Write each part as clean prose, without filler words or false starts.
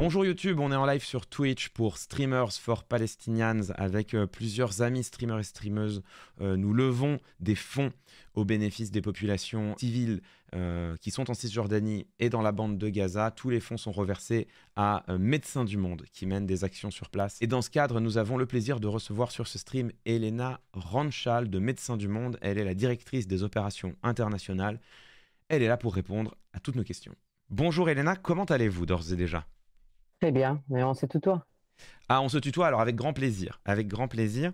Bonjour YouTube, on est en live sur Twitch pour Streamers for Palestinians avec plusieurs amis streamers et streameuses. Nous levons des fonds au bénéfice des populations civiles qui sont en Cisjordanie et dans la bande de Gaza. Tous les fonds sont reversés à Médecins du Monde qui mènent des actions sur place. Et dans ce cadre, nous avons le plaisir de recevoir sur ce stream Elena Ranchal de Médecins du Monde. Elle est la directrice des opérations internationales. Elle est là pour répondre à toutes nos questions. Bonjour Elena, comment allez-vous d'ores et déjà ? Très bien, mais on se tutoie. Ah, on se tutoie, alors avec grand plaisir. Avec grand plaisir.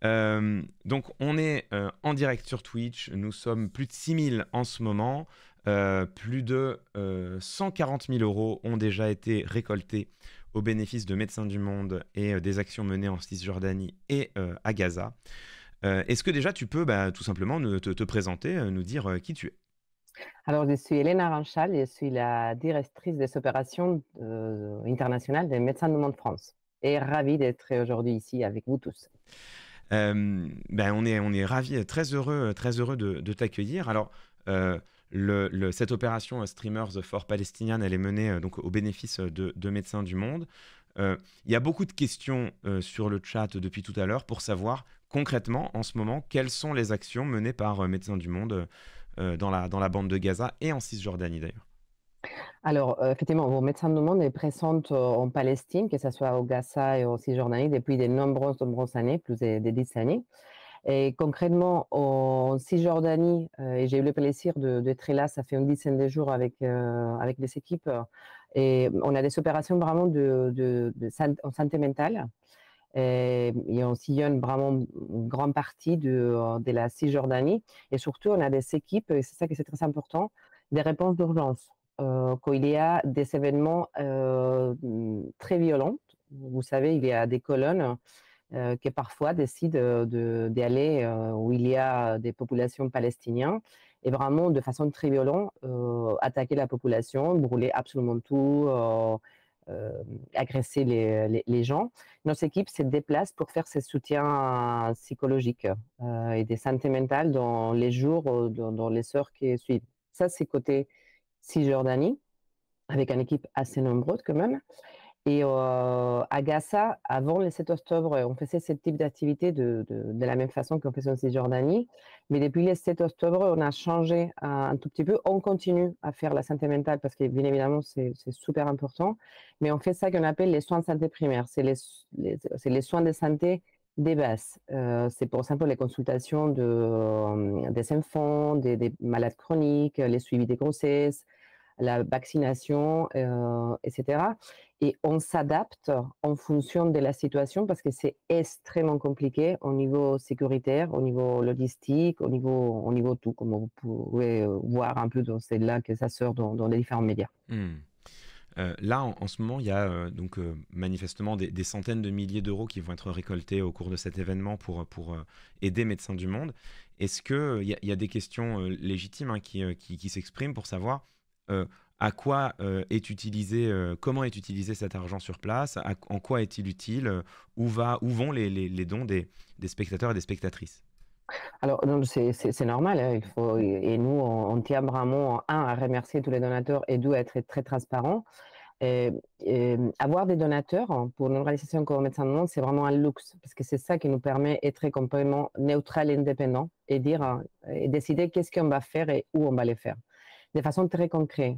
Donc, on est en direct sur Twitch. Nous sommes plus de 6000 en ce moment. Plus de 140 000 euros ont déjà été récoltés au bénéfice de Médecins du Monde et des actions menées en Cisjordanie et à Gaza. Est-ce que déjà tu peux tout simplement te présenter, nous dire qui tu es ? Alors, je suis Elena Ranchal, je suis la directrice des opérations internationales des Médecins du Monde France. Et ravie d'être aujourd'hui ici avec vous tous. On est ravis, très heureux de t'accueillir. Alors, cette opération Streamers for Palestinians, elle est menée donc au bénéfice de Médecins du Monde. Il y a beaucoup de questions sur le chat depuis tout à l'heure pour savoir concrètement, en ce moment, quelles sont les actions menées par Médecins du Monde dans la bande de Gaza et en Cisjordanie d'ailleurs. Alors, effectivement, vos Médecins du Monde est présente en Palestine, que ce soit au Gaza et en Cisjordanie, depuis de nombreuses années, plus de 10 années. Et concrètement, en Cisjordanie, et j'ai eu le plaisir d'être là, ça fait une dizaine de jours avec les équipes, et on a des opérations vraiment en santé mentale. Et on sillonne vraiment une grande partie de la Cisjordanie. Et surtout, on a des équipes, et c'est ça qui est très important, des réponses d'urgence. Quand il y a des événements très violents, vous savez, il y a des colonnes qui parfois décident d'aller où il y a des populations palestiniennes et vraiment de façon très violente attaquer la population, brûler absolument tout, agresser les gens. Nos équipes se déplacent pour faire ce soutien psychologique et des santé mentale dans les jours, dans les heures qui suivent. Ça, c'est côté Cisjordanie, avec une équipe assez nombreuse quand même. Et à Gaza, avant le 7 octobre, on faisait ce type d'activité de la même façon qu'on faisait en Cisjordanie. Mais depuis le 7 octobre, on a changé un tout petit peu. On continue à faire la santé mentale parce que, bien évidemment, c'est super important. Mais on fait ça qu'on appelle les soins de santé primaires. C'est les soins de santé des bases. C'est pour exemple les consultations des enfants, des malades chroniques, les suivis des grossesses, la vaccination, etc. Et on s'adapte en fonction de la situation parce que c'est extrêmement compliqué au niveau sécuritaire, au niveau logistique, au niveau tout, comme vous pouvez voir un peu dans celle-là que ça sort dans les différents médias. Là, en ce moment, il y a manifestement des centaines de milliers d'euros qui vont être récoltés au cours de cet événement pour aider Médecins du Monde. Est-ce qu'il y a des questions légitimes qui s'expriment pour savoir à quoi est utilisé, comment est utilisé cet argent sur place, en quoi est-il utile, où vont les dons des spectateurs et des spectatrices? Alors, c'est normal, hein, et nous, on tient vraiment, à remercier tous les donateurs et deux, à être très transparent. Avoir des donateurs pour une organisation comme Médecins du Monde, c'est vraiment un luxe, parce que c'est ça qui nous permet d'être complètement neutral et indépendant et et décider qu'est-ce qu'on va faire et où on va les faire. De façon très concrète.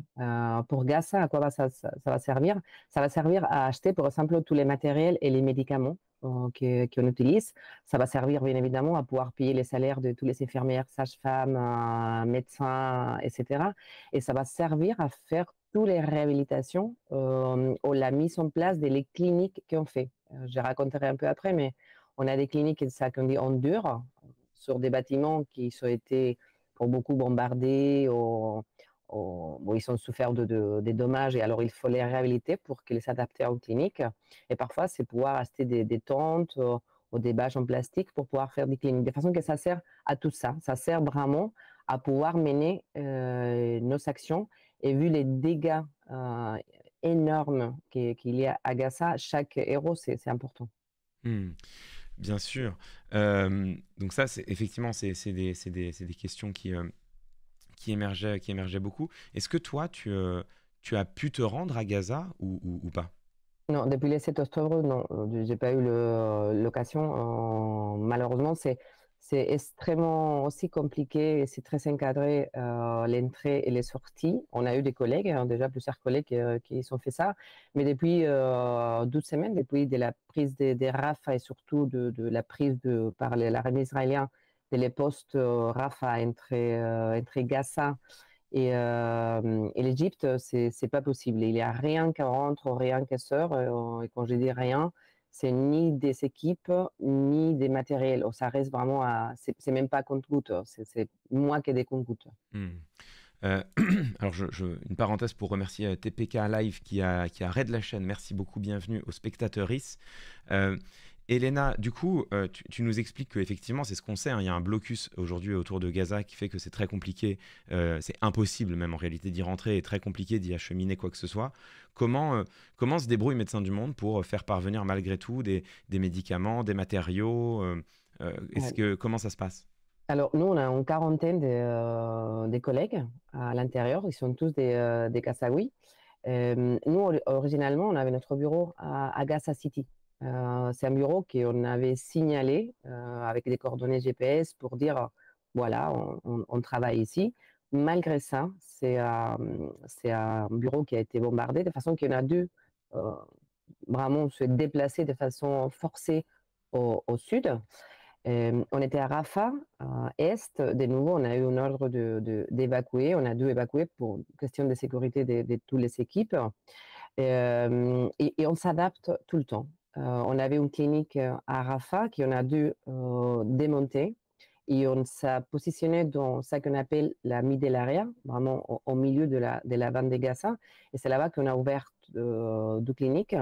Pour Gaza, à quoi ça va servir? Ça va servir à acheter, par exemple, tous les matériels et les médicaments qu'on utilise. Ça va servir, bien évidemment, à pouvoir payer les salaires de toutes les infirmières, sages-femmes, médecins, etc. Et ça va servir à faire toutes les réhabilitations ou la mise en place des cliniques qu'on fait. Je raconterai un peu après, mais on a des cliniques, ça qu'on dit en dur, sur des bâtiments qui ont été pour beaucoup bombardés ou ils ont souffert des dommages et alors il faut les réhabiliter pour qu'ils s'adaptent aux cliniques. Et parfois, c'est pouvoir acheter des tentes ou des bâches en plastique pour pouvoir faire des cliniques. De façon que ça sert à tout ça. Ça sert vraiment à pouvoir mener nos actions. Et vu les dégâts énormes qu'il y a à Gaza, chaque euro, c'est important. Bien sûr. Donc ça, effectivement, c'est des questions qui émergeaient beaucoup. Est-ce que toi, tu as pu te rendre à Gaza ou pas? Non, depuis le 7 octobre, non, j'ai pas eu l'occasion. Malheureusement, c'est extrêmement aussi compliqué et c'est très encadré, l'entrée et les sorties. On a eu des collègues, hein, déjà plusieurs collègues, qui ont fait ça, mais depuis, 12 semaines, depuis de la prise des Rafah et surtout de la prise par l'armée israélienne les postes, Rafah entre Gaza et l'Égypte, c'est pas possible. Il y a rien qui rentre, rien qui sort. Et quand je dis rien, c'est ni des équipes, ni des matériels. Ça reste vraiment c'est même pas compte-gouttes. C'est moins que des compte-gouttes. Hmm. Euh, alors, une parenthèse pour remercier TPK Live qui a raid la chaîne. Merci beaucoup, bienvenue aux spectateurs. Elena, du coup, tu nous expliques qu'effectivement, c'est ce qu'on sait, hein, il y a un blocus aujourd'hui autour de Gaza qui fait que c'est très compliqué, c'est impossible même en réalité d'y rentrer et très compliqué d'y acheminer quoi que ce soit. Comment se débrouille Médecins du Monde pour faire parvenir malgré tout des médicaments, des matériaux Ouais. comment ça se passe? Alors, nous, on a une quarantaine des collègues à l'intérieur. Ils sont tous des Kassaouis. Nous, originalement, on avait notre bureau à Gaza City. C'est un bureau qu'on avait signalé avec des coordonnées GPS pour dire, voilà, on travaille ici. Malgré ça, c'est un bureau qui a été bombardé de façon qu'on a dû euh, vraiment se déplacer de façon forcée au sud. On était à Rafah, à Est. De nouveau, on a eu un ordre d'évacuer. On a dû évacuer pour question de sécurité de toutes les équipes. Et on s'adapte tout le temps. On avait une clinique à Rafah qu'on a dû démonter et on s'est positionné dans ce qu'on appelle la middle area, vraiment au milieu de la bande de Gaza. Et c'est là-bas qu'on a ouvert deux cliniques.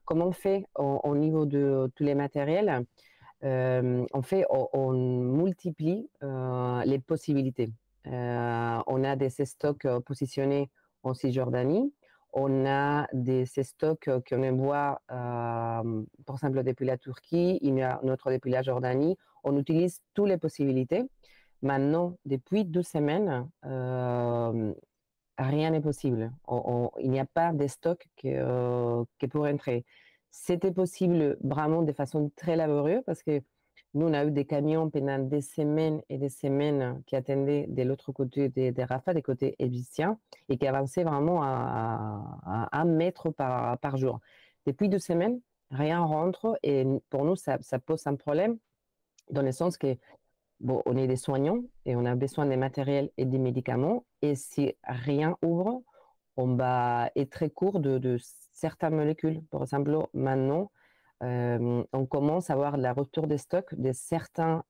Comment on fait au niveau de tous les matériels? En fait, on multiplie les possibilités. On a des stocks positionnés en Cisjordanie. On a des stocks qu'on envoie, par exemple, depuis la Turquie, il y a notre depuis la Jordanie. On utilise toutes les possibilités. Maintenant, depuis 2 semaines, rien n'est possible. Il n'y a pas de stock que pour entrer. C'était possible vraiment de façon très laborieuse parce que nous, on a eu des camions pendant des semaines et des semaines qui attendaient de l'autre côté des Rafah, des côtés égyptiens, et qui avançaient vraiment à 1 mètre par jour. Depuis 2 semaines, rien rentre et pour nous, ça pose un problème dans le sens que bon, on est des soignants et on a besoin des matériels et des médicaments. Et si rien ouvre, on va être très court de certaines molécules. Par exemple, maintenant, on commence à avoir la retour des stocks de certains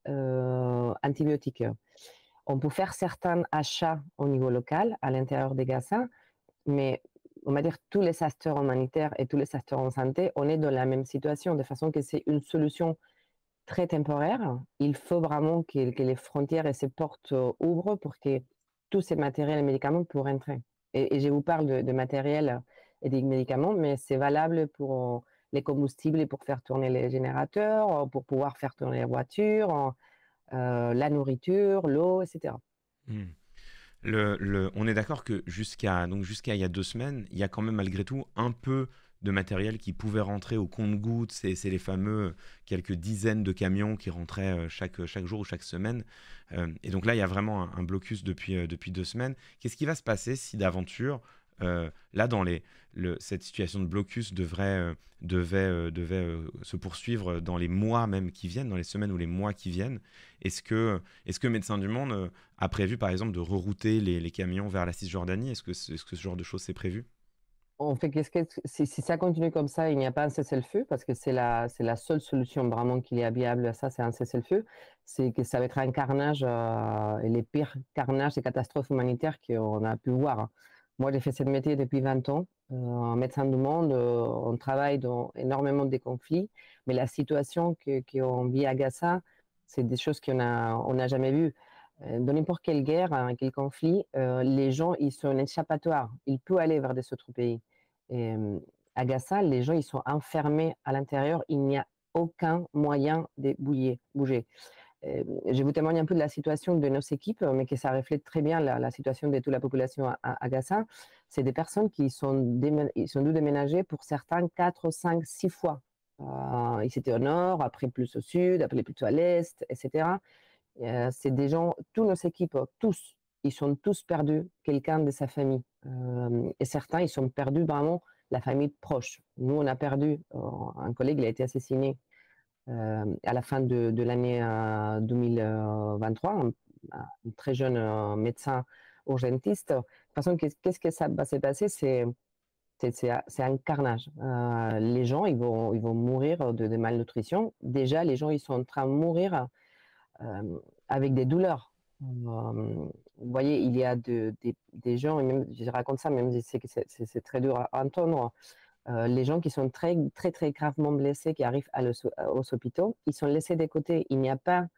antibiotiques. On peut faire certains achats au niveau local, à l'intérieur des Gaza, mais on va dire tous les acteurs humanitaires et tous les acteurs en santé, on est dans la même situation, de façon que c'est une solution très temporaire. Il faut vraiment que les frontières et ces portes ouvrent pour que tous ces matériels et médicaments puissent entrer. Et je vous parle de matériel et des médicaments, mais c'est valable pour les combustibles et pour faire tourner les générateurs, pour pouvoir faire tourner les voitures, la nourriture, l'eau, etc. Hmm. On est d'accord que jusqu'à il y a 2 semaines, il y a quand même malgré tout un peu de matériel qui pouvait rentrer au compte-gouttes. C'est les fameux quelques dizaines de camions qui rentraient chaque jour ou chaque semaine. Et donc là, il y a vraiment un blocus depuis 2 semaines. Qu'est-ce qui va se passer si d'aventure, là, cette situation de blocus devait se poursuivre dans les mois même qui viennent, dans les semaines ou les mois qui viennent? Est-ce que Médecins du Monde a prévu, par exemple, de rerouter les camions vers la Cisjordanie? Est-ce que ce genre de choses c'est prévu? On fait si ça continue comme ça, il n'y a pas un cessez-le-feu parce que c'est la seule solution vraiment qu'il y a viable à ça, c'est un cessez-le-feu. C'est que ça va être un carnage et les pires carnages et catastrophes humanitaires qu'on a pu voir. Moi, j'ai fait ce métier depuis 20 ans. En médecin du monde, on travaille dans énormément de conflits, mais la situation qu'on vit à Gaza, c'est des choses on n'a jamais vues. Dans n'importe quelle guerre, quel conflit, les gens, ils sont un échappatoire. Ils peuvent aller vers des autres pays. Et, à Gaza, les gens, ils sont enfermés à l'intérieur. Il n'y a aucun moyen de bouger. je vous témoigne un peu de la situation de nos équipes, mais que ça reflète très bien la situation de toute la population à Gaza. C'est des personnes qui ils sont dû déménager pour certains 4, 5, 6 fois. Ils étaient au nord, après plus au sud, après plus à l'est, etc. C'est des gens, tous nos équipes, tous, ils sont tous perdus quelqu'un de sa famille. Et certains, ils sont perdus vraiment la famille proche. Nous, on a perdu un collègue, il a été assassiné à la fin de l'année 2023, un très jeune médecin urgentiste. De toute façon, qu'est-ce que ça va se passer? C'est un carnage. Les gens, ils vont mourir de malnutrition. Déjà, les gens, ils sont en train de mourir avec des douleurs. Vous voyez, il y a des gens, et même, je raconte ça, même si c'est très dur à entendre, les gens qui sont très, très, très gravement blessés, qui arrivent aux hôpitaux, ils sont laissés de côté. Il n'y a pas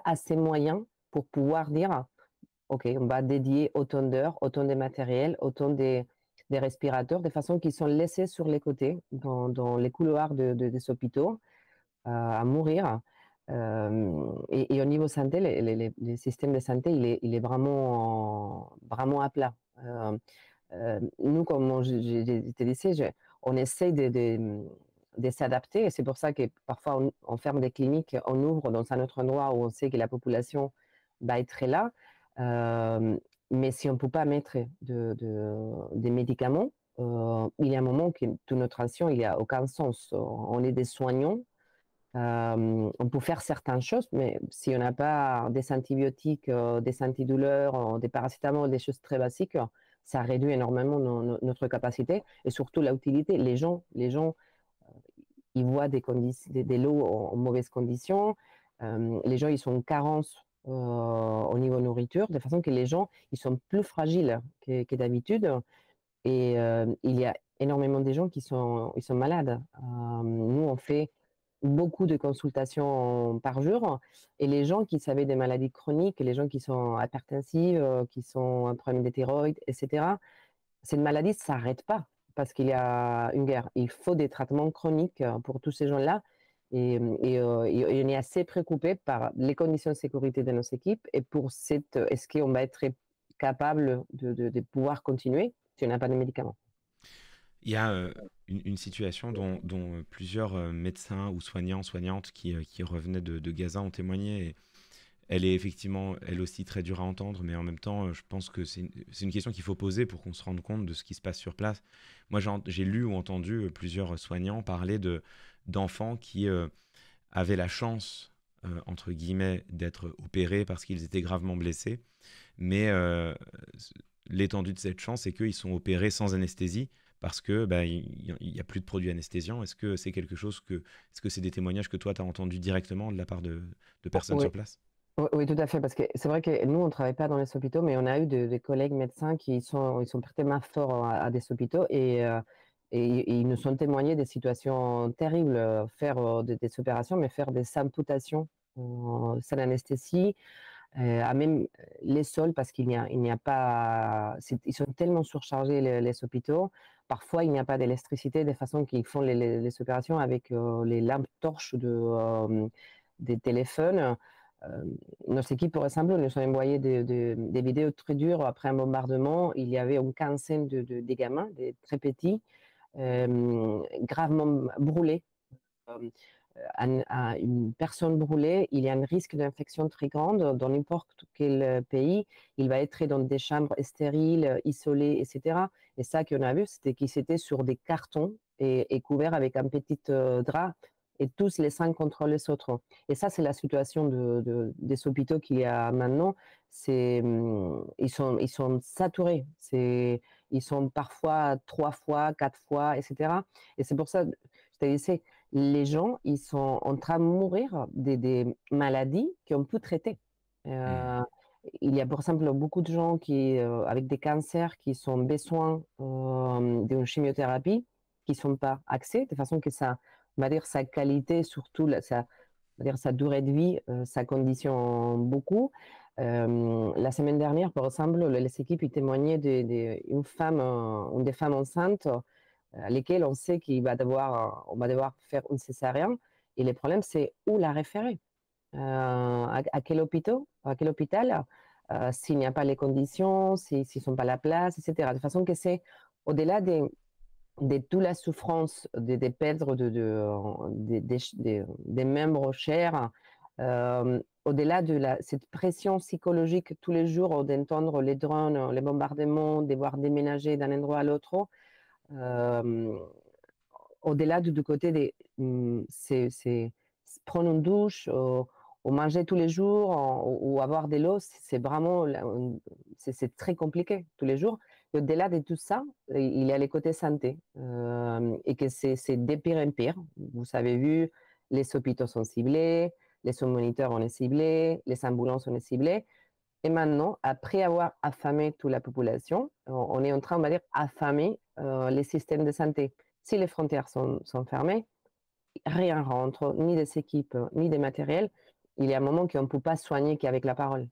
assez de moyens pour pouvoir dire, OK, on va dédier autant d'heures, autant de matériel, autant des respirateurs, de façon qu'ils sont laissés sur les côtés, dans les couloirs des hôpitaux, à mourir. Et au niveau santé, les systèmes de santé, il est vraiment, vraiment à plat. Nous, comme je te disais, on essaie de s'adapter. Et c'est pour ça que parfois, on ferme des cliniques, on ouvre dans un autre endroit où on sait que la population va être là. Mais si on ne peut pas mettre des médicaments, il y a un moment que toute notre action, il n'y a aucun sens. On est des soignants. On peut faire certaines choses, mais si on n'a pas des antibiotiques, des antidouleurs, des paracétamol, des choses très basiques, ça réduit énormément notre capacité et surtout l'utilité. Les gens, ils voient des lots en mauvaises conditions. Les gens, ils sont en carence au niveau nourriture, de façon que les gens, ils sont plus fragiles que d'habitude. Et il y a énormément de gens ils sont malades. Nous, on fait beaucoup de consultations par jour. Et les gens qui avaient des maladies chroniques, les gens qui sont hypertensifs, qui sont un problème de thyroïde, etc., cette maladie ne s'arrête pas parce qu'il y a une guerre. Il faut des traitements chroniques pour tous ces gens-là. Et on est assez préoccupé par les conditions de sécurité de nos équipes et pour est-ce qu'on va être capable de pouvoir continuer si on n'a pas de médicaments. Il y a une situation dont plusieurs médecins ou soignants, soignantes qui revenaient de Gaza ont témoigné. Et elle est effectivement, elle aussi, très dure à entendre, mais en même temps, je pense que c'est une question qu'il faut poser pour qu'on se rende compte de ce qui se passe sur place. Moi, j'ai lu ou entendu plusieurs soignants parler d'enfants qui avaient la chance, entre guillemets, d'être opérés parce qu'ils étaient gravement blessés. Mais l'étendue de cette chance, c'est qu'ils sont opérés sans anesthésie parce que il y a plus de produits anesthésiants. Est-ce que c'est est-ce que c'est des témoignages que toi, tu as entendus directement de la part de personnes Oui, sur place? oui, oui, tout à fait, parce que c'est vrai que nous, on ne travaille pas dans les hôpitaux, mais on a eu des collègues médecins ils sont prêtés main fort à des hôpitaux et ils nous ont témoigné des situations terribles, faire des opérations, mais faire des amputations sans anesthésie, à même les sols, parce il n'y a pas, ils sont tellement surchargés les hôpitaux. Parfois, il n'y a pas d'électricité, de façon qu'ils font les opérations avec les lampes torches des téléphones. Euh, Nos équipes, par exemple, nous ont envoyé des vidéos très dures après un bombardement. Il y avait une quinzaine des gamins, des très petits, gravement brûlés. Euh, une personne brûlée, il y a un risque d'infection très grande dans n'importe quel pays. Il va être dans des chambres stériles, isolées, etc. Et ça qu'on a vu, c'était qu'ils étaient sur des cartons et couverts avec un petit drap et tous les uns contre les autres. Et ça, c'est la situation des hôpitaux qu'il y a maintenant. Ils sont saturés. Ils sont parfois 3 fois, 4 fois, etc. Et c'est pour ça, je te disais, les gens, ils sont en train de mourir des maladies qu'on peut traiter. Hmm. Euh, il y a par exemple beaucoup de gens avec des cancers qui ont besoin d'une chimiothérapie qui ne sont pas accès, de façon que ça, on va dire, sa qualité, surtout on va dire, sa durée de vie, ça conditionne beaucoup. La semaine dernière, par exemple, les équipes ils témoignaient d'une femme, une des femmes enceintes lesquels on sait on va devoir faire une césarienne. Et le problème, c'est où la référer. à quel hôpital, s'il n'y a pas les conditions, s'ils ne sont pas à la place, etc. De façon que c'est au-delà de toute la souffrance de perdre des membres chers, au-delà de cette pression psychologique tous les jours d'entendre les drones, les bombardements, devoir déménager d'un endroit à l'autre, euh, au-delà du côté des c'est prendre une douche ou manger tous les jours ou avoir de l'eau, c'est vraiment c'est très compliqué tous les jours. Et au-delà de tout ça, il y a les côtés santé et que c'est de pire en pire. Vous avez vu, les hôpitaux sont ciblés, les moniteurs on est ciblés, les ambulances on est ciblées. Et maintenant, après avoir affamé toute la population, on est en train, on va dire, affamer les systèmes de santé. Si les frontières sont fermées, rien rentre, ni des équipes, ni des matériels. Il y a un moment qu'on ne peut pas soigner qu'avec la parole.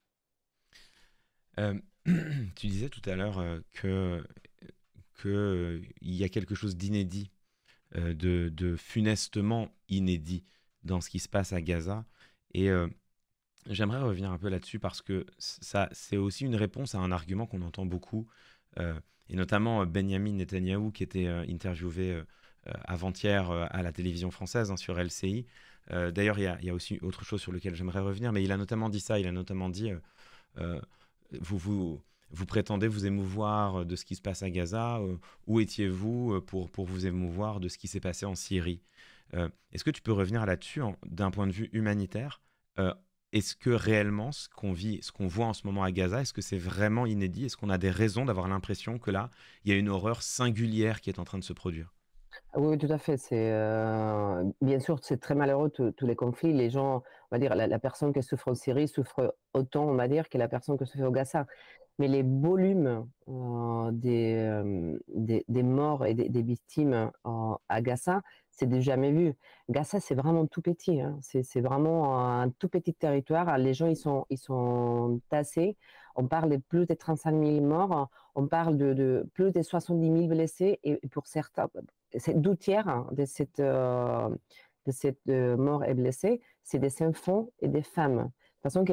Euh, Tu disais tout à l'heure il y a quelque chose d'inédit, de funestement inédit dans ce qui se passe à Gaza. Et j'aimerais revenir un peu là-dessus parce que ça, c'est aussi une réponse à un argument qu'on entend beaucoup, et notamment Benjamin Netanyahou qui était interviewé avant-hier à la télévision française, hein, sur LCI. D'ailleurs, il y a aussi autre chose sur lequel j'aimerais revenir, mais il a notamment dit ça, il a notamment dit euh, vous prétendez vous émouvoir de ce qui se passe à Gaza, où étiez-vous pour vous émouvoir de ce qui s'est passé en Syrie? Est-ce que tu peux revenir là-dessus d'un point de vue humanitaire? Euh, Est-ce que réellement ce qu'on vit, ce qu'on voit en ce moment à Gaza, est-ce que c'est vraiment inédit? Est-ce qu'on a des raisons d'avoir l'impression que là, il y a une horreur singulière qui est en train de se produire? Ah oui, tout à fait. Bien sûr, c'est très malheureux tous les conflits. Les gens, on va dire, la personne qui souffre en Syrie souffre autant, on va dire, que la personne qui souffre au Gaza. Mais les volumes des morts et des victimes à Gaza, c'est du jamais vu. Gaza, c'est vraiment tout petit, hein. C'est vraiment un tout petit territoire. Les gens, ils sont tassés. On parle de plus de 35 000 morts. On parle de plus de 70 000 blessés. Et pour certains, c'est 2 tiers de cette mort et blessés, c'est des enfants et des femmes. De toute façon,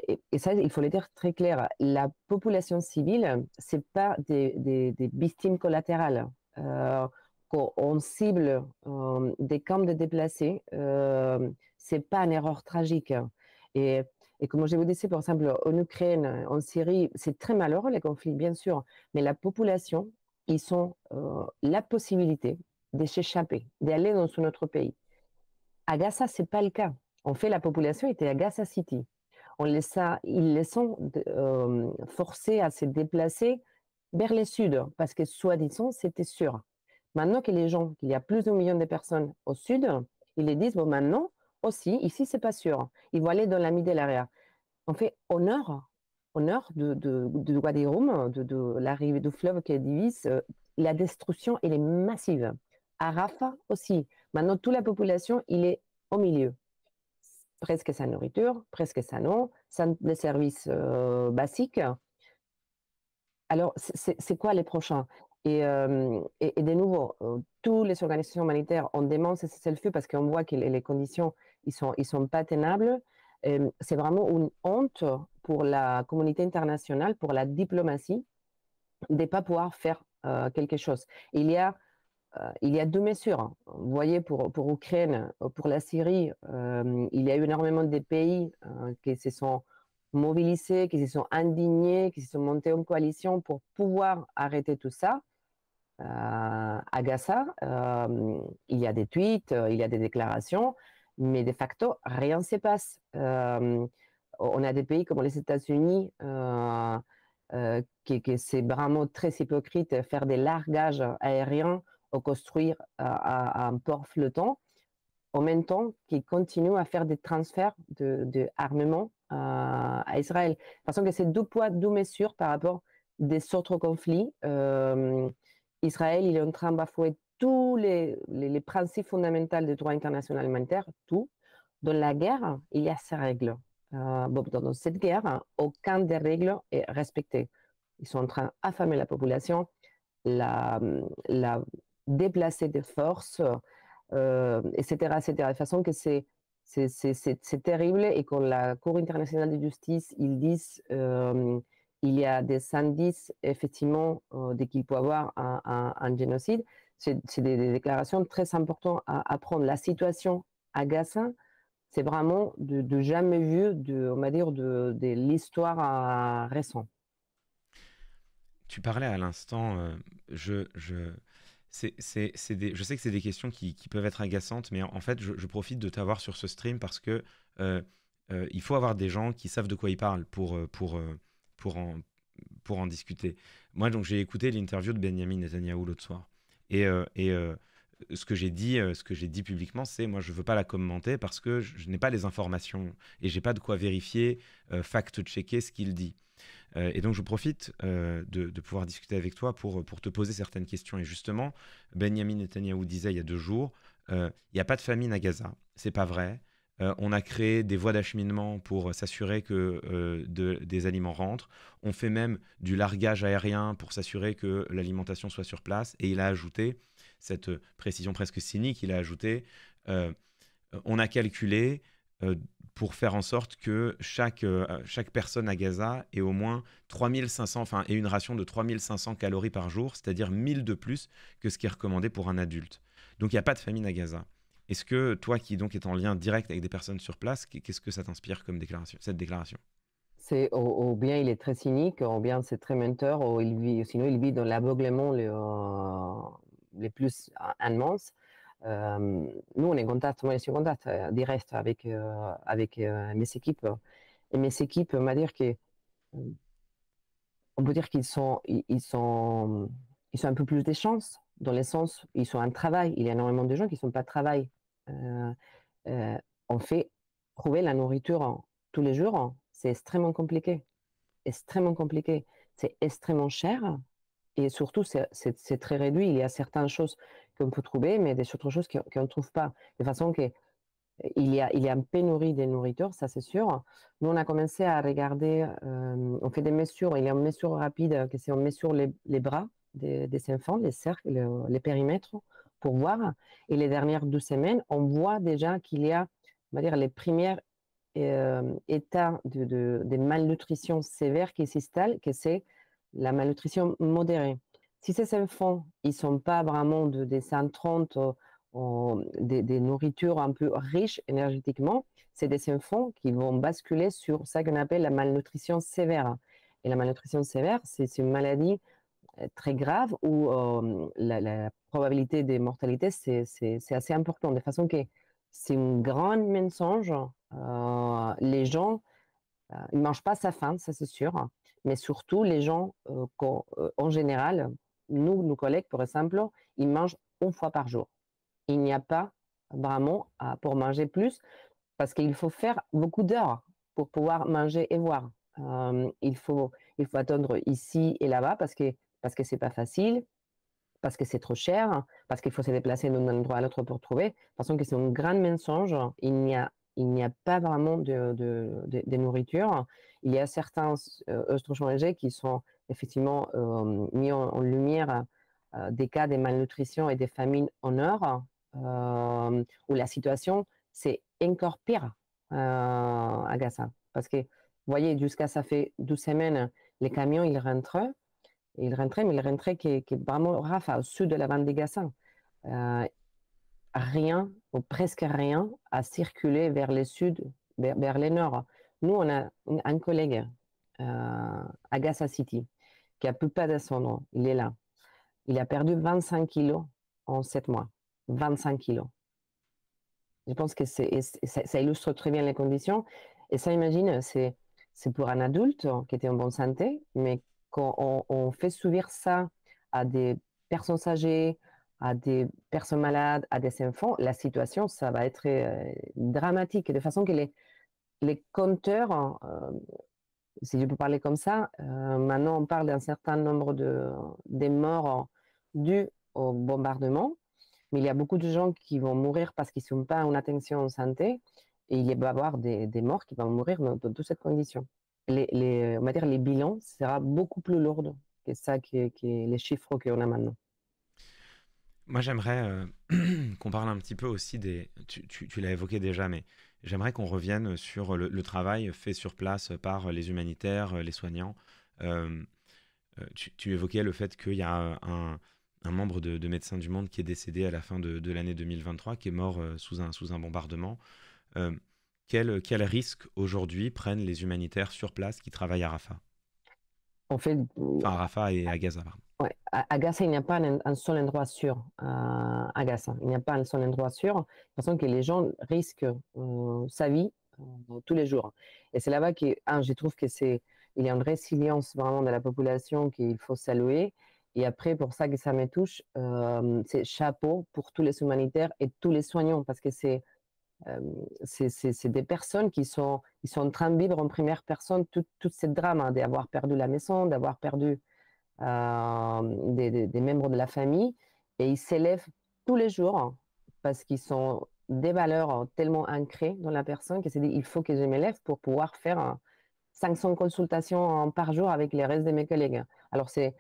et ça, il faut le dire très clair, la population civile, ce n'est pas des victimes collatérales. Quand on cible des camps de déplacés, ce n'est pas une erreur tragique. Et, et comme je vous disais, par exemple, en Ukraine, en Syrie, c'est très malheureux les conflits, bien sûr, mais la population, ils ont la possibilité de s'échapper, d'aller dans un autre pays. À Gaza, ce n'est pas le cas. En fait, la population était à Gaza City. Ils les sont forcés à se déplacer vers le sud, parce que soi-disant, c'était sûr. Maintenant que les gens, qu'il y a plus d'un million de personnes au sud, ils les disent, bon, maintenant aussi, ici, c'est pas sûr. Ils vont aller dans la Middle-Area. En fait, au nord de Wadi Rum, de l'arrivée du fleuve qui divise, la destruction, elle est massive. À Rafah aussi. Maintenant, toute la population, il est au milieu. Presque sa nourriture, presque sa eau, sans des services basiques. Alors, c'est quoi les prochains? Et de nouveau, toutes les organisations humanitaires, on demande ce cessez-le-feu parce qu'on voit que les conditions, ils sont pas tenables. C'est vraiment une honte pour la communauté internationale, pour la diplomatie, de ne pas pouvoir faire quelque chose. Il y a 2 mesures, hein. Vous voyez, pour l'Ukraine, pour la Syrie, il y a eu énormément de pays qui se sont mobilisés, qui se sont indignés, qui se sont montés en coalition pour pouvoir arrêter tout ça. À Gaza, il y a des tweets, il y a des déclarations, mais de facto, rien ne se passe. On a des pays comme les États-Unis qui c'est vraiment très hypocrite, faire des largages aériens ou construire un port flottant, en même temps qu'ils continuent à faire des transferts d'armements à Israël. Parce que c'est 2 poids, 2 mesures par rapport des autres conflits. Israël, il est en train de bafouer tous les principes fondamentaux du droit international humanitaire, tout. Dans la guerre, il y a ces règles. Dans cette guerre, aucune des règles est respectée. Ils sont en train d'affamer la population, la déplacer des forces, etc., etc. De façon que c'est C'est terrible et quand la Cour internationale de justice, ils disent il y a des indices effectivement dès qu'il peut y avoir un génocide, c'est des déclarations très importantes à prendre. La situation à Gaza, c'est vraiment de jamais vu, on va dire, de l'histoire récente. Tu parlais à l'instant, je sais que c'est des questions qui peuvent être agaçantes, mais en fait, je profite de t'avoir sur ce stream parce que euh, il faut avoir des gens qui savent de quoi ils parlent pour en, pour en discuter. Moi, donc, j'ai écouté l'interview de Benjamin Netanyahou l'autre soir. Et ce que j'ai dit publiquement, c'est moi, je veux pas la commenter parce que je n'ai pas les informations et j'ai pas de quoi vérifier, fact-checker ce qu'il dit. Et donc, je profite de pouvoir discuter avec toi pour te poser certaines questions. Et justement, Benjamin Netanyahou disait il y a 2 jours, il n'y a pas de famine à Gaza. C'est pas vrai. On a créé des voies d'acheminement pour s'assurer que des aliments rentrent. On fait même du largage aérien pour s'assurer que l'alimentation soit sur place. Et il a ajouté, cette précision presque cynique, il a ajouté, euh, on a calculé euh, pour faire en sorte que chaque personne à Gaza ait au moins 3500, enfin, ait une ration de 3500 calories par jour, c'est-à-dire 1000 de plus que ce qui est recommandé pour un adulte. Donc il n'y a pas de famine à Gaza. Est-ce que toi qui donc est en lien direct avec des personnes sur place, qu'est-ce que ça t'inspire comme déclaration, cette déclaration? C'est ou bien il est très cynique, ou bien c'est très menteur, ou sinon il vit dans l'aveuglement les plus immenses. Nous, on est en contact, moi je suis en contact direct avec mes équipes. Et mes équipes, on va dire que, on peut dire ils sont un peu plus des chances, dans le sens, ils sont en travail. Il y a énormément de gens qui ne sont pas de travail. Euh, on fait trouver la nourriture tous les jours, c'est extrêmement compliqué. C'est extrêmement cher et surtout, c'est très réduit. Il y a certaines choses qu'on peut trouver, mais des autres choses qu'on ne trouve pas. De façon que il y a une pénurie de nourriture, ça c'est sûr. Nous, on a commencé à regarder, on fait des mesures. Il y a une mesure rapide, que c'est on mesure les bras des enfants, les cercles, les périmètres, pour voir. Et les dernières 2 semaines, on voit déjà qu'il y a, on va dire, les premiers états de malnutrition sévère qui s'installent, que c'est la malnutrition modérée. Si ces enfants, ils ne sont pas vraiment des 130 des nourritures un peu riches énergétiquement, c'est des enfants qui vont basculer sur ce qu'on appelle la malnutrition sévère. Et la malnutrition sévère, c'est une maladie très grave où la probabilité de mortalité, c'est assez important. De façon que c'est un grand mensonge. Les gens, ils ne mangent pas à sa faim, ça c'est sûr. Mais surtout, les gens, en général, nous, nos collègues, par exemple, ils mangent une fois par jour. Il n'y a pas vraiment pour manger plus parce qu'il faut faire beaucoup d'heures pour pouvoir manger et voir. Il faut attendre ici et là-bas parce que c'est pas facile, parce que c'est trop cher, parce qu'il faut se déplacer d'un endroit à l'autre pour trouver. Parce que c'est un grand mensonge. Il n'y a pas vraiment de nourriture. Il y a certains œstrogènes qui sont effectivement mis en lumière des cas de malnutrition et de famine en Europe, où la situation, c'est encore pire à Gaza. Parce que, vous voyez, jusqu'à ça fait 12 semaines, les camions, mais ils rentraient qui est vraiment Rafa, au sud de la bande de Gaza. Euh, Rien, ou presque rien, à circuler vers le sud, vers le nord. Nous, on a un collègue à Gaza City qui a plus pas de son nom. Il est là. Il a perdu 25 kilos en 7 mois. 25 kilos. Je pense que ça illustre très bien les conditions. Et ça, imagine, c'est pour un adulte qui était en bonne santé, mais quand on fait subir ça à des personnes âgées, à des personnes malades, à des enfants, la situation, ça va être dramatique. De façon que les compteurs, si je peux parler comme ça, maintenant on parle d'un certain nombre de morts dus au bombardement. Mais il y a beaucoup de gens qui vont mourir parce qu'ils ne sont pas en attention en santé et il va y avoir des morts qui vont mourir dans toutes ces conditions. On va dire les bilans sera beaucoup plus lourd que ça, qui est les chiffres qu'on a maintenant. Moi, j'aimerais qu'on parle un petit peu aussi des. Tu l'as évoqué déjà, mais J'aimerais qu'on revienne sur le travail fait sur place par les humanitaires, les soignants. Euh, tu évoquais le fait qu'il y a un membre de Médecins du Monde qui est décédé à la fin de l'année 2023, qui est mort sous un bombardement. Euh, quel risque aujourd'hui prennent les humanitaires sur place qui travaillent à Rafah? En fait, Enfin, à Rafah et à Gaza, pardon. ouais, à Gaza, il n'y a pas un seul endroit sûr. À Gaza, il n'y a pas un seul endroit sûr. De toute façon, que les gens risquent sa vie tous les jours. Et c'est là-bas que, je trouve que il y a une résilience vraiment de la population qu'il faut saluer. Et après, pour ça que ça me touche, c'est chapeau pour tous les humanitaires et tous les soignants, parce que euh, c'est des personnes ils sont en train de vivre en première personne tout ce drame, hein, d'avoir perdu la maison, d'avoir perdu des membres de la famille, et ils s'élèvent tous les jours parce qu'ils sont des valeurs tellement ancrées dans la personne que c'est dit il faut que je m'élève pour pouvoir faire 500 consultations par jour avec les restes de mes collègues. Alors c'est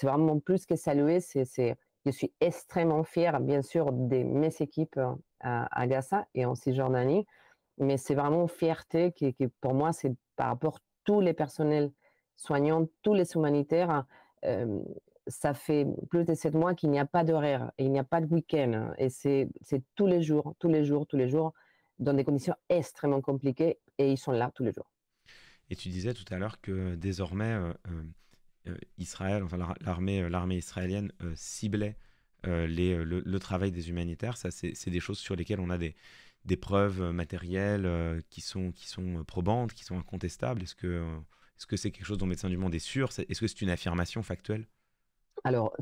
vraiment plus que saluer, je suis extrêmement fière bien sûr de mes équipes à Gaza et en Cisjordanie, mais c'est vraiment une fierté qui pour moi, c'est par rapport à tous les personnels soignants, tous les humanitaires. Euh, Ça fait plus de 7 mois qu'il n'y a pas d'horaire, et il n'y a pas de week-end. Et c'est tous les jours, tous les jours, tous les jours, dans des conditions extrêmement compliquées, et ils sont là tous les jours. Et tu disais tout à l'heure que désormais, Israël, enfin l'armée israélienne ciblait le travail des humanitaires. Ça, c'est des choses sur lesquelles on a des preuves matérielles qui sont probantes, qui sont incontestables. Est-ce que c'est quelque chose dont Médecins du Monde est sûr? Est-ce que c'est une affirmation factuelle? Alors,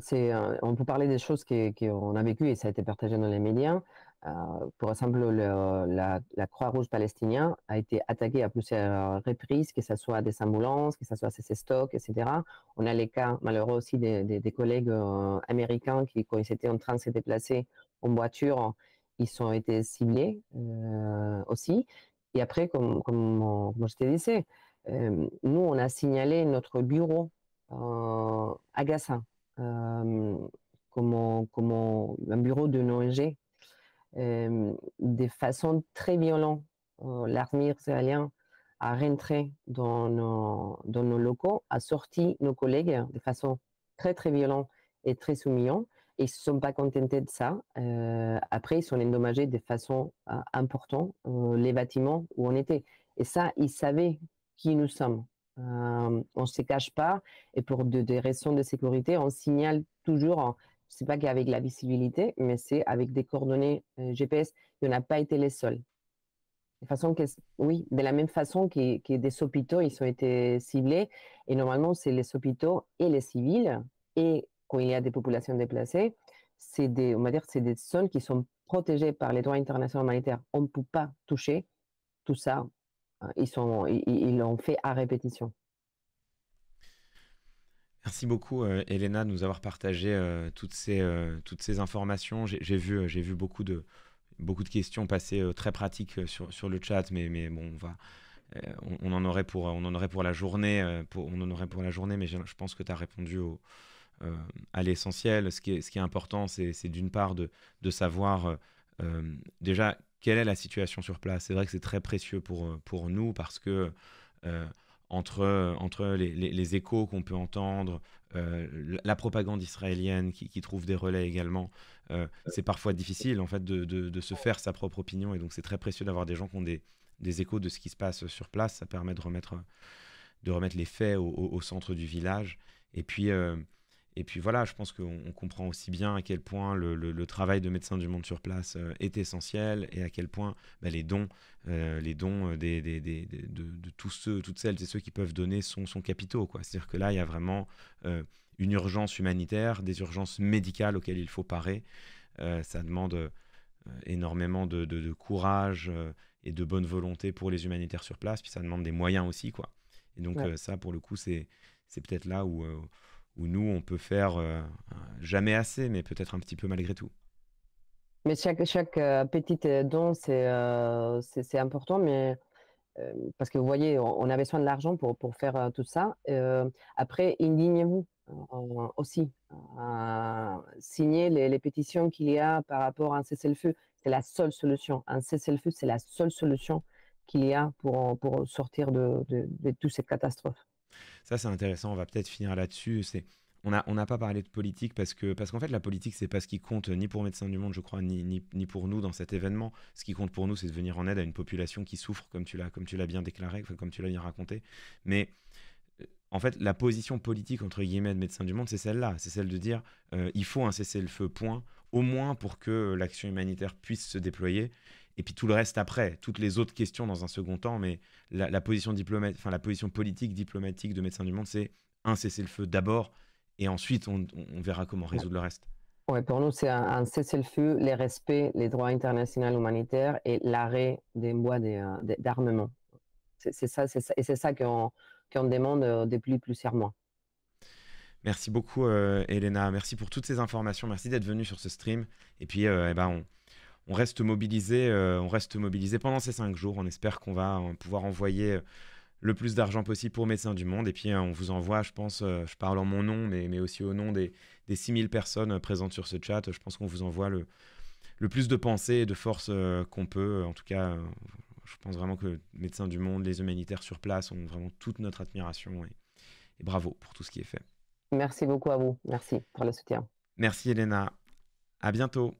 on peut parler des choses qu'on a vécues et ça a été partagé dans les médias. Euh, pour exemple, la Croix-Rouge palestinienne a été attaquée à plusieurs reprises, que ce soit des ambulances, que ce soit ses stocks, etc. On a les cas malheureux aussi des collègues américains qui, quand ils étaient en train de se déplacer en voiture, ils ont été ciblés aussi. Et après, comme je te disais, nous, on a signalé notre bureau à Gaza comme un bureau de l'ONG de façon très violente. L'armée israélienne a rentré dans nos locaux, a sorti nos collègues de façon très très violente et très humiliante. Et ils ne se sont pas contentés de ça. Après, ils sont endommagés de façon importante les bâtiments où on était. Et ça, ils savaient qui nous sommes. On ne se cache pas. Et pour des raisons de sécurité, on signale toujours, c'est pas qu'avec la visibilité, mais c'est avec des coordonnées GPS. Et on n'a pas été les seuls. De façon que, oui, de la même façon que des hôpitaux, ils ont été ciblés. Et normalement, c'est les hôpitaux et les civils. Et quand il y a des populations déplacées, on va dire, c'est des zones qui sont protégées par les droits internationaux humanitaires. On ne peut pas toucher tout ça. Ils l'ont fait à répétition. Merci beaucoup, Elena, de nous avoir partagé toutes ces informations. J'ai vu beaucoup de questions passer très pratiques sur le chat, mais bon, on en aurait pour la journée, on en aurait pour la journée, mais je pense que tu as répondu à l'essentiel. Ce qui est important, c'est d'une part de savoir déjà quelle est la situation sur place. C'est vrai que c'est très précieux pour nous parce que euh, entre les échos qu'on peut entendre, la propagande israélienne qui trouve des relais également, c'est parfois difficile en fait de se faire sa propre opinion, et donc c'est très précieux d'avoir des gens qui ont des échos de ce qui se passe sur place. Ça permet de remettre les faits au centre du village. Et puis, voilà, je pense qu'on comprend aussi bien à quel point le travail de Médecins du Monde sur place est essentiel, et à quel point bah, les dons de tous ceux, toutes celles et ceux qui peuvent donner sont capitaux, quoi. C'est-à-dire que là, il y a vraiment une urgence humanitaire, des urgences médicales auxquelles il faut parer. Ça demande énormément de courage et de bonne volonté pour les humanitaires sur place, puis ça demande des moyens aussi, quoi. Et donc Ouais. ça, pour le coup, c'est peut-être là où nous, on peut faire jamais assez, mais peut-être un petit peu malgré tout. Mais chaque petite don, c'est important, mais parce que vous voyez, on a besoin de l'argent pour faire tout ça. Après, indignez-vous. aussi signer les pétitions qu'il y a par rapport à un cessez-le-feu. C'est la seule solution. Un cessez-le-feu, c'est la seule solution qu'il y a pour sortir de toute cette catastrophe. Ça, c'est intéressant. On va peut-être finir là-dessus. On n'a pas parlé de politique parce qu'en fait, la politique, c'est pas ce qui compte ni pour Médecins du Monde, je crois, ni pour nous dans cet événement. Ce qui compte pour nous, c'est de venir en aide à une population qui souffre, comme tu l'as bien déclaré, enfin, comme tu l'as bien raconté. Mais en fait, la position politique, entre guillemets, de Médecins du Monde, c'est celle-là. C'est celle de dire il faut un cessez-le-feu, point, au moins pour que l'action humanitaire puisse se déployer. Et puis tout le reste après, toutes les autres questions dans un second temps. Mais la position enfin, la position politique, diplomatique de Médecins du Monde, c'est un cessez-le-feu d'abord, et ensuite on verra comment Ouais. résoudre le reste. Ouais, pour nous, c'est un cessez-le-feu, le respect des droits internationaux humanitaires et l'arrêt des embois d'armement. C'est ça, et c'est ça qu'on demande depuis plusieurs mois. Merci beaucoup, Elena. Merci pour toutes ces informations. Merci d'être venue sur ce stream. Et puis, eh ben, on reste mobilisé pendant ces 5 jours. On espère qu'on va pouvoir envoyer le plus d'argent possible pour Médecins du Monde. Et puis, on vous envoie, je pense, je parle en mon nom, mais aussi au nom des 6000 personnes présentes sur ce chat. Je pense qu'on vous envoie le plus de pensée et de force qu'on peut. En tout cas, je pense vraiment que Médecins du Monde, les humanitaires sur place ont vraiment toute notre admiration. Et bravo pour tout ce qui est fait. Merci beaucoup à vous. Merci pour le soutien. Merci, Elena. À bientôt.